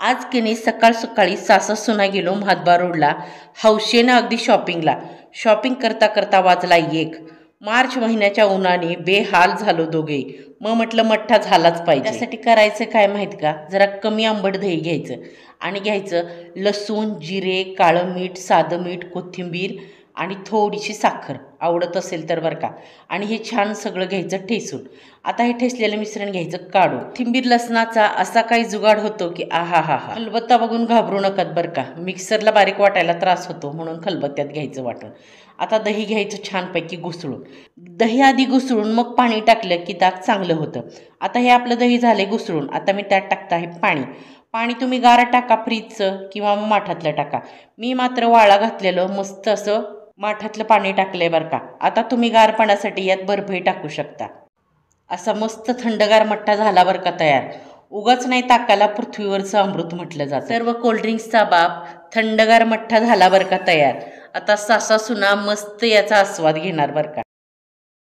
आज की नाही सकाळ सकाळी सासा सुना गेलो म्हातबा रोडला हौशेनं अगदी शॉपिंगला. शॉपिंग करता करता वाजला 1. मार्च महिन्याच्या उन्हाने बेहाल झालो दोघे. मग म्हटलं मठ्ठा झालाच पाहिजे. त्यासाठी करायचं काय माहीत का, जरा कमी आंबट दही घ्यायचं आणि घ्यायचं लसूण, जिरे, काळं मीठ, साधं मीठ, कोथिंबीर आणि थोडीशी साखर आवडत असेल तर बरं का. आणि हे छान सगळं घ्यायचं ठेसून. आता हे ठेसलेलं मिश्रण घ्यायचं काढून. कोथिंबीर लसणाचा असा काही जुगाड होतो की आहा हा हा. खलबत्ता बघून घाबरू नकात बरं का, मिक्सरला बारीक वाटायला त्रास होतो म्हणून खलबत्त्यात घ्यायचं वाटून. आता दही घ्यायचं छानपैकी घुसळून. दही आधी घुसळून मग पाणी टाकलं की ताक चांगलं होतं. आता हे आपलं दही झाले घुसळून. आता मी त्यात टाकतं आहे पाणी. पाणी तुम्ही गार टाका फ्रीजचं किंवा माठातलं टाका. मी मात्र वाळा घातलेलं मस्त असं माठातलं पाणी टाकलंय बरं का. आता तुम्ही गार पाण्यासाठी यात बर्फही टाकू शकता. असा मस्त थंडगार मठ्ठा झाला बरं का तयार. उगाच नाही ताकाला पृथ्वीवरचं अमृत म्हटलं जातं. सर्व कोल्ड्रिंक्सचा बाप थंडगार मठ्ठा झाला बरं का तयार. आता सासा सुना मस्त याचा आस्वाद घेणार बरं का.